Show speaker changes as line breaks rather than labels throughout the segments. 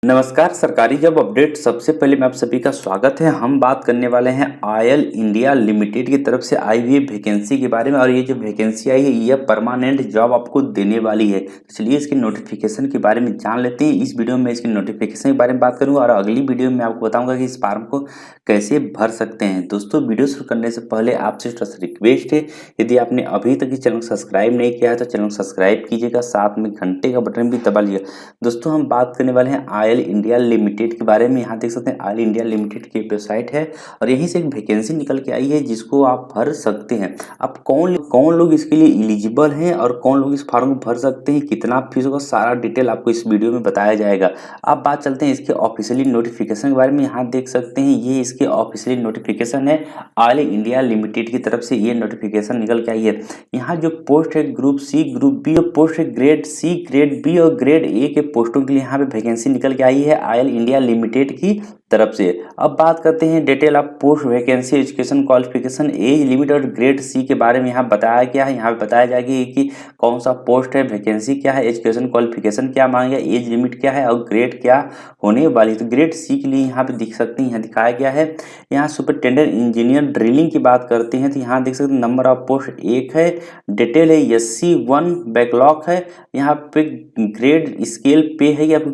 नमस्कार। सरकारी job update सबसे पहले मैं आप सभी का स्वागत है। हम बात करने वाले हैं आयल इंडिया लिमिटेड की तरफ से आई हुई वैकेंसी के बारे में। और ये जो वैकेंसी आई है यह परमानेंट जॉब आपको देने वाली है। तो चलिए इसके नोटिफिकेशन के बारे में जान लेते हैं। इस वीडियो में इसके नोटिफिकेशन के बारे में बात करूंगा और अगली वीडियो में आपको बताऊंगा कि इस फॉर्म को कैसे भर सकते हैं। दोस्तों, वीडियो शुरू करने से पहले आपसे रिक्वेस्ट है, यदि आपने अभी तक इस चैनल को सब्सक्राइब नहीं किया है तो चैनल को सब्सक्राइब कीजिएगा, साथ में घंटे का बटन भी दबा लीजिएगा। दोस्तों, हम बात करने वाले हैं आयल इंडिया लिमिटेड के बारे में। यहाँ देख सकते हैं आयल इंडिया लिमिटेड की वेबसाइट है और यहीं से एक वैकेंसी निकल के आई है जिसको आप भर सकते हैं। अब कौन लोग इसके लिए एलिजिबल हैं और कौन लोग इस फॉर्म को भर सकते हैं, कितना फीस होगा, सारा डिटेल आपको इस वीडियो में बताया जाएगा। अब बात चलते हैं इसके ऑफिशियली नोटिफिकेशन के बारे में। यहाँ देख सकते हैं ये इसके ऑफिशियली नोटिफिकेशन है। आयल इंडिया लिमिटेड की तरफ से ये नोटिफिकेशन निकल के आई है। यहाँ जो पोस्ट है group C, group B post है, ग्रेड सी, ग्रेड बी और ग्रेड ए के पोस्टों के लिए यहाँ पे वैकेंसी निकल के आई है आयल इंडिया लिमिटेड की तरफ से। अब बात करते हैं detail of post, vacancy, education qualification, age limit और ग्रेड सी के बारे में यहाँ बताया गया है। यहाँ पे बताया जाएगा कि कौन सा पोस्ट है, वैकेंसी क्या है, एजुकेशन क्वालिफिकेशन क्या मांगेगा, एज लिमिट क्या है और ग्रेड क्या होने वाली है। तो ग्रेड सी के लिए यहाँ पे देख सकते हैं, यहाँ दिखाया गया है। यहाँ सुपरिटेंडेंट इंजीनियर ड्रिलिंग की बात करते हैं तो यहाँ देख सकते हैं नंबर ऑफ पोस्ट 1 है, डिटेल है SC1, बैकलॉग है। यहाँ पे ग्रेड स्केल पे है कि आपको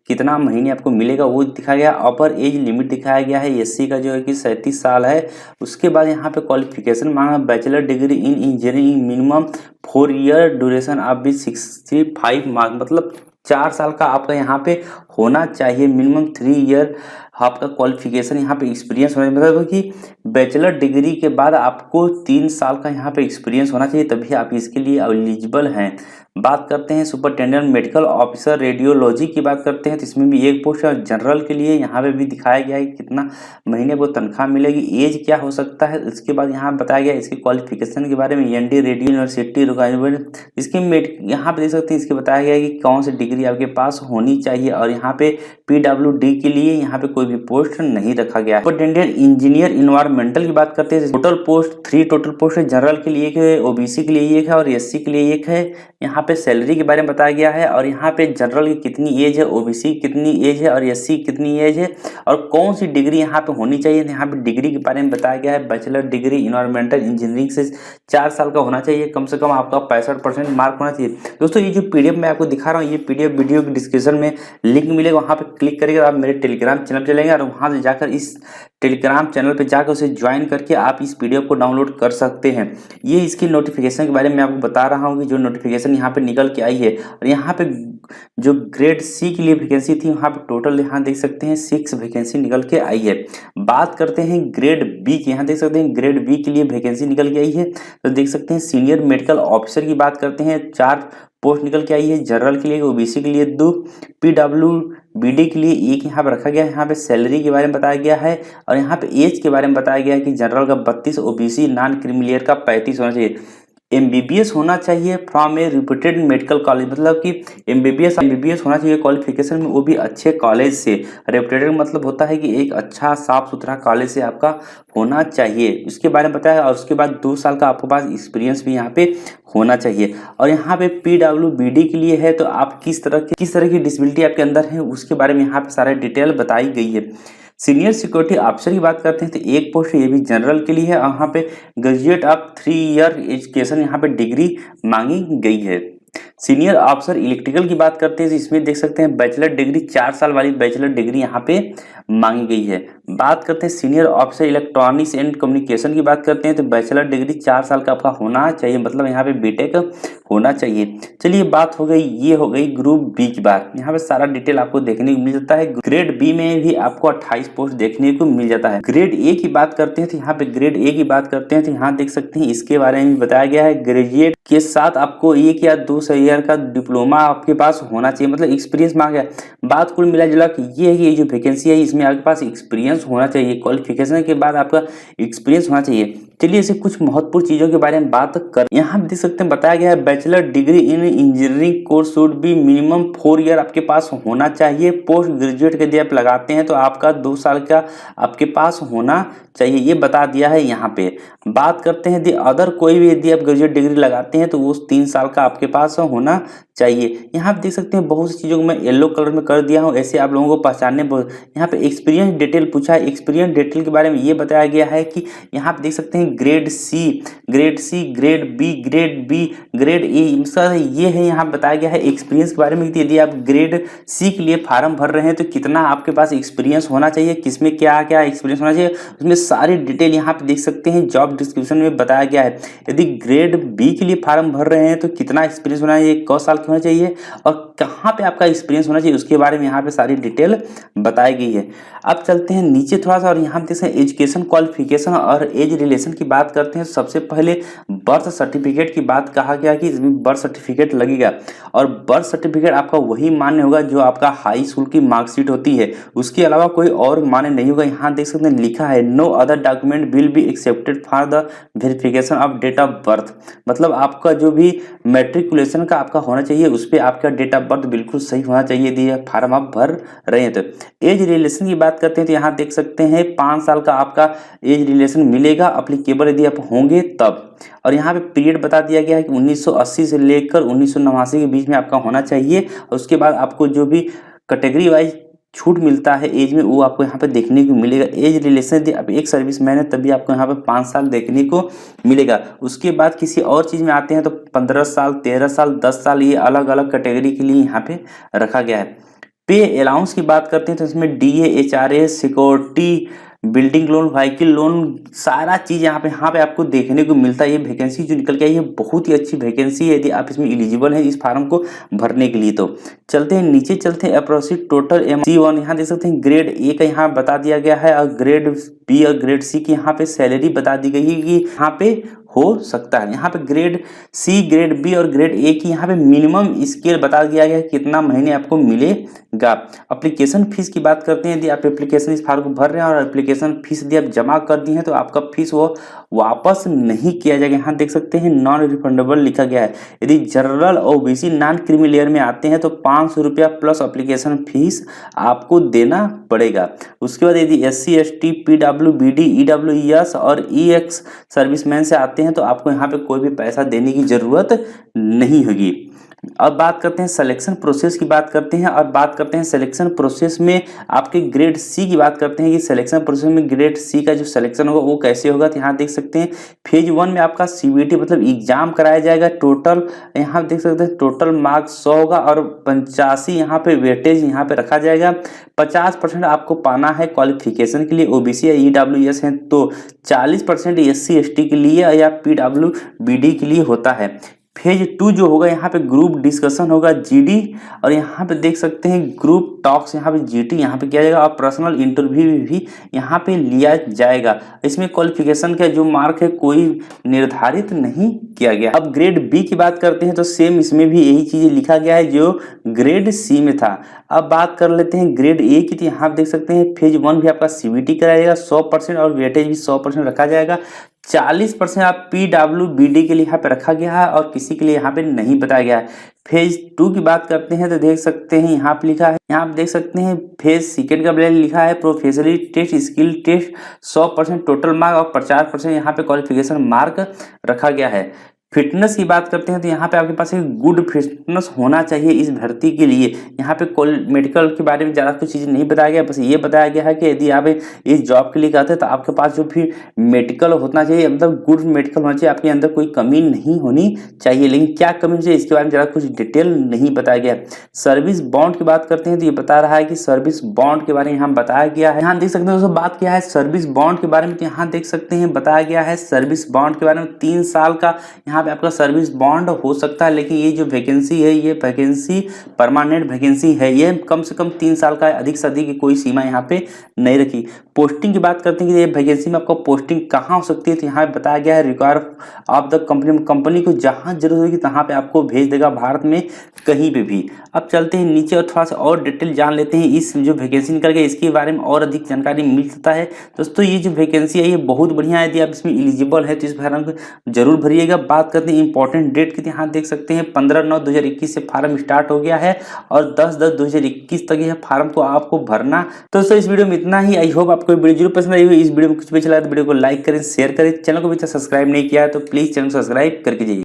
कितना महीने आपको मिलेगा वो दिखाया गया। अपर एज लिमिट दिखाया गया है, SC का जो है कि 37 साल है। उसके बाद यहाँ पे क्वालिफिकेशन मांगा, bachelor degree in engineering, minimum 4 year duration of भी 65 मार्क, मतलब 4 साल का आपका यहाँ पे होना चाहिए। मिनिमम 3 ईयर आपका क्वालिफिकेशन यहाँ पे एक्सपीरियंस होना चाहिए, मतलब कि बैचलर डिग्री के बाद आपको 3 साल का यहाँ पे एक्सपीरियंस होना चाहिए, तभी आप इसके लिए एलिजिबल हैं। बात करते हैं सुपरिटेंडेंट मेडिकल ऑफिसर रेडियोलॉजी की बात करते हैं तो इसमें भी एक पोस्ट है। जनरल के लिए यहाँ पे भी दिखाया गया है कितना महीने को तनख्वाह मिलेगी, एज क्या हो सकता है। इसके बाद यहाँ बताया गया इसके क्वालिफिकेशन के बारे में, ND रेडियो यूनिवर्सिटी रिक्वायरमेंट। इसके यहाँ पे देख सकते हैं इसके बताया गया है कि कौन सी डिग्री आपके पास होनी चाहिए। और यहाँ पे PWD के लिए यहाँ पे कोई भी पोस्ट नहीं रखा गया है। सुपरिटेंडेंट इंजीनियर इन्वायरमेंटल की बात करते हैं, टोटल पोस्ट 3 टोटल पोस्ट है। जनरल के लिए एक है, OBC के लिए एक है और SC के लिए एक है। यहाँ पे सैलरी के बारे में बताया गया है और यहाँ पे जनरल की कितनी एज है, OBC की कितनी एज है और SC की कितनी एज है और कौन सी डिग्री यहाँ पे होनी चाहिए। यहाँ पे डिग्री के बारे में बताया गया है, बैचलर डिग्री इन्वायरमेंटल इंजीनियरिंग से 4 साल का होना चाहिए, कम से कम आपका 65% मार्क होना चाहिए। दोस्तों, ये जो PDF मैं आपको दिखा रहा हूँ, ये PDF वीडियो की डिस्क्रिप्शन में लिंक मिलेगा, वहाँ पे क्लिक करके आप मेरे टेलीग्राम चैनल चलेंगे और वहाँ से जाकर इस टेलीग्राम चैनल पे जाकर उसे ज्वाइन करके आप इस PDF को डाउनलोड कर सकते हैं। ये इसकी नोटिफिकेशन के बारे में आपको बता रहा हूँ कि जो नोटिफिकेशन यहाँ पे निकल के आई है। और यहाँ पे जो ग्रेड सी के लिए वैकेंसी थी वहाँ पे टोटल यहाँ देख सकते हैं 6 वैकेंसी निकल के आई है। बात करते हैं ग्रेड बी की, यहाँ देख सकते हैं ग्रेड बी के लिए वैकेंसी निकल के आई है। तो देख सकते हैं सीनियर मेडिकल ऑफिसर की बात करते हैं, 4 पोस्ट निकल के आई है। जनरल के लिए, OBC के लिए 2, PWBD के लिए 1 यहाँ पर रखा गया है। यहाँ पे सैलरी के बारे में बताया गया है और यहाँ पे एज के बारे में बताया गया है कि जनरल का 32, OBC नॉन क्रीमिलियर का 35 होना चाहिए। MBBS होना चाहिए from A reputed medical college, मतलब कि MBBS होना चाहिए क्वालिफिकेशन में, वो भी अच्छे कॉलेज से। रेप्यूटेड मतलब होता है कि एक अच्छा साफ सुथरा कॉलेज से आपका होना चाहिए, उसके बारे में बताया। और उसके बाद 2 साल का आपके पास एक्सपीरियंस भी यहाँ पे होना चाहिए। और यहाँ पे PWBD के लिए है तो आप किस तरह की डिसेबिलिटी आपके अंदर है उसके बारे में यहाँ पे सारा डिटेल बताई गई है। सीनियर सिक्योरिटी ऑफिसर की बात करते हैं तो एक पोस्ट ये भी जनरल के लिए है। यहाँ पे ग्रेजुएट ऑफ 3 ईयर एजुकेशन यहाँ पे डिग्री मांगी गई है। सीनियर ऑफिसर इलेक्ट्रिकल की बात करते हैं तो इसमें देख सकते हैं बैचलर डिग्री, 4 साल वाली बैचलर डिग्री यहाँ पे मांगी गई है। बात करते हैं senior officer electronics and communication की बात करते हैं तो बैचलर डिग्री 4 साल का आपका होना चाहिए, मतलब यहाँ पे BTech होना चाहिए। चलिए, बात हो गई, ये हो गई ग्रुप बी की बात। यहाँ पे सारा डिटेल आपको देखने को मिल जाता है। ग्रेड बी में भी आपको 28 पोस्ट देखने को मिल जाता है। ग्रेड ए की बात करते हैं तो यहाँ पे ग्रेड ए की बात करते हैं तो यहाँ देख सकते हैं इसके बारे में बताया गया है। ग्रेजुएट के साथ आपको 1 या 2 ईयर का डिप्लोमा आपके पास होना चाहिए, मतलब एक्सपीरियंस मांगा गया। बात कुल मिला जुला कि ये है कि ये जो वैकेंसी है इसमें आपके पास एक्सपीरियंस होना चाहिए, क्वालिफिकेशन के बाद आपका एक्सपीरियंस होना चाहिए। चलिए ऐसे कुछ महत्वपूर्ण चीजों के बारे में बात कर, यहाँ देख सकते हैं बताया गया है bachelor degree in engineering course should be minimum 4 year आपके पास होना चाहिए। पोस्ट ग्रेजुएट के यदि आप लगाते हैं तो आपका 2 साल का आपके पास होना चाहिए, ये बता दिया है यहाँ पे। बात करते हैं यदि अदर कोई भी यदि आप ग्रेजुएट डिग्री लगाते हैं तो वो 3 साल का आपके पास होना चाहिए। यहाँ पे देख सकते हैं बहुत सी चीज़ों को मैं येलो कलर में कर दिया हूँ, ऐसे आप लोगों को पहचानने। यहाँ पे एक्सपीरियंस डिटेल पूछा है, एक्सपीरियंस डिटेल के बारे में ये बताया गया है कि यहाँ पे देख सकते हैं grade C, grade B, grade A, sir ये है यहाँ बताया गया है एक्सपीरियंस के बारे में। यदि आप ग्रेड सी के लिए फार्म भर रहे हैं तो कितना आपके पास एक्सपीरियंस होना चाहिए, किसमें क्या क्या एक्सपीरियंस होना चाहिए, उसमें सारी डिटेल यहाँ पे देख सकते हैं जॉब डिस्क्रिप्शन में बताया गया है। यदि ग्रेड बी के लिए फार्म भर रहे हैं तो कितना एक्सपीरियंस होना चाहिए, कौ साल होना चाहिए और कहाँ पे आपका एक्सपीरियंस होना चाहिए, उसके बारे में यहाँ पे सारी डिटेल बताई गई है। अब चलते हैं नीचे थोड़ा सा और यहाँ पे एजुकेशन क्वालिफिकेशन और एज रिलेशन की बात करते हैं। सबसे पहले बर्थ सर्टिफिकेट की बात कहा गया कि इसमें बर्थ सर्टिफिकेट लगेगा और बर्थ सर्टिफिकेट आपका वही मान्य होगा जो आपका हाई स्कूल की मार्कशीट होती है, उसके अलावा कोई और मान्य नहीं होगा। यहाँ देख सकते हैं लिखा है no other document will be accepted for the verification of date of birth, मतलब आपका जो भी मैट्रिकुलेशन का आपका होना चाहिए उस पर आपका डेट ऑफ बर्थ बिल्कुल सही होना चाहिए यदि फॉर्म आप भर रहे हैं तो। एज रिलेशन की बात करते हैं तो यहाँ देख सकते हैं 5 साल का आपका एज रिलेशन मिलेगा अप्लीकेबल यदि आप होंगे तब। और यहाँ पे पीरियड बता दिया गया है कि 1980 से लेकर 1989 के बीच में आपका होना चाहिए। और उसके बाद आपको जो भी कैटेगरी वाइज छूट मिलता है एज में वो आपको यहाँ पे देखने को मिलेगा। एज रिलेशन यदि आप एक सर्विसमैन है तभी आपको यहाँ पे 5 साल देखने को मिलेगा। उसके बाद किसी और चीज़ में आते हैं तो 15 साल, 13 साल, 10 साल, ये अलग अलग कैटेगरी के लिए यहाँ पे रखा गया है। पे अलाउंस की बात करते हैं तो इसमें DA, HRA, security, building loan, vehicle loan, सारा चीज़ यहाँ पे आपको देखने को मिलता है। ये वैकेंसी जो निकल के आई है बहुत ही अच्छी वैकेंसी है यदि आप इसमें एलिजिबल है इस फार्म को भरने के लिए। तो चलते हैं नीचे, चलते हैं अप्रोक्सीमेट टोटल MC1 यहाँ देख सकते हैं ग्रेड ए का यहाँ बता दिया गया है और ग्रेड बी और ग्रेड सी की यहाँ पे सैलरी बता दी गई है कि यहाँ पे हो सकता है। यहाँ पे ग्रेड सी, ग्रेड बी और ग्रेड ए की यहाँ पे मिनिमम स्केल बता दिया गया है कितना महीने आपको मिलेगा। एप्लीकेशन फीस की बात करते हैं, यदि आप एप्लीकेशन इस फार्म को भर रहे हैं और एप्लीकेशन फीस यदि आप जमा कर दी हैं तो आपका फीस वो वापस नहीं किया जाएगा। यहाँ देख सकते हैं नॉन रिफंडेबल लिखा गया है। यदि general OBC non creamy layer में आते हैं तो 500 रुपया प्लस एप्लीकेशन फीस आपको देना पड़ेगा। उसके बाद यदि SC, ST, PWBD, EWS और EX सर्विसमैन से आते हैं तो आपको यहाँ पे कोई भी पैसा देने की जरूरत नहीं होगी। अब बात करते हैं सिलेक्शन प्रोसेस की बात करते हैं और बात करते हैं सिलेक्शन प्रोसेस में आपके ग्रेड सी की बात करते हैं कि सिलेक्शन प्रोसेस में ग्रेड सी का जो सिलेक्शन होगा वो कैसे होगा। तो यहाँ देख सकते हैं फेज 1 में आपका CBT मतलब एग्जाम कराया जाएगा। टोटल यहाँ देख सकते हैं टोटल मार्क्स 100 होगा और 85 यहाँ पे वेटेज यहाँ पे रखा जाएगा। 50% आपको पाना है क्वालिफिकेशन के लिए, OBC या EWS है तो 40% SC, ST के लिए या PWBD के लिए होता है। फेज 2 जो होगा यहाँ पे ग्रुप डिस्कशन होगा GD और यहाँ पे देख सकते हैं ग्रुप टॉक्स यहाँ पे GT यहाँ पे किया जाएगा और पर्सनल इंटरव्यू भी यहाँ पे लिया जाएगा। इसमें क्वालिफिकेशन का जो मार्क है कोई निर्धारित नहीं किया गया। अब ग्रेड बी की बात करते हैं तो सेम इसमें भी यही चीज़ लिखा गया है जो ग्रेड सी में था। अब बात कर लेते हैं ग्रेड ए की, तो यहाँ देख सकते हैं फेज 1 भी आपका CBT कराया जाएगा 100% और वेटेज भी 100% रखा जाएगा। 40% आप PWBD के लिए यहाँ पे रखा गया है और किसी के लिए यहाँ पे नहीं बताया गया है। फेज 2 की बात करते हैं तो देख सकते हैं यहाँ पे लिखा है, यहाँ पे देख सकते हैं फेज सेकेंड का लिखा है professional test, skill test 100% total mark और 50% यहाँ पे क्वालिफिकेशन मार्क रखा गया है। फिटनेस की बात करते हैं तो यहाँ पे आपके पास एक गुड फिटनेस होना चाहिए इस भर्ती के लिए। यहाँ पे मेडिकल के बारे में ज़्यादा कुछ चीज़ नहीं बताया गया, बस ये बताया गया है कि यदि आप इस जॉब के लिए कहते हैं तो आपके पास जो भी मेडिकल होना चाहिए मतलब गुड मेडिकल होना चाहिए, आपके अंदर कोई कमी नहीं होनी चाहिए। लेकिन क्या कमी होनी चाहिए इसके बारे में ज़्यादा कुछ डिटेल नहीं बताया गया। सर्विस बॉन्ड की बात करते हैं तो ये बता रहा है कि सर्विस बॉन्ड के बारे में यहाँ बताया गया है। यहाँ देख सकते हैं दोस्तों बात किया है सर्विस बॉन्ड के बारे में, तो यहाँ देख सकते हैं बताया गया है सर्विस बॉन्ड के बारे में 3 साल का यहाँ यहाँ पे आपका सर्विस बॉन्ड हो सकता है, लेकिन ये जो वैकेंसी है ये वैकेंसी परमानेंट वैकेंसी है। ये कम से कम 3 साल का है, अधिक से अधिक की कोई सीमा यहाँ पे नहीं रखी। पोस्टिंग की बात करते हैं कि ये वैकेंसी में आपको पोस्टिंग कहाँ हो सकती है, तो यहाँ पे बताया गया है रिक्वायर ऑफ द कंपनी को जहाँ जरूरत होगी तहाँ पे आपको भेज देगा, भारत में कहीं पे भी। अब चलते हैं नीचे और थोड़ा सा और डिटेल जान लेते हैं इस जो वैकेंसी निकल गया इसके बारे में और अधिक जानकारी मिल सकता है। दोस्तों ये जो वैकेंसी है ये बहुत बढ़िया है, यदि आप इसमें एलिजिबल है तो इस फार्म को जरूर भरिएगा। बात करते हैं इंपॉर्टेंट डेट की, यहाँ देख सकते हैं 15/9/2021 से फार्म स्टार्ट हो गया है और 10/10/2021 तक यह फार्म को आपको भरना। तो दोस्तों इस वीडियो में इतना ही। आई होप आपको वीडियो जरूर पसंद आई हो। इस वीडियो में कुछ भी चला तो वीडियो को लाइक करें, शेयर करें। चैनल को भी सब्सक्राइब नहीं किया है तो प्लीज चैनल को सब्सक्राइब करके जाइए।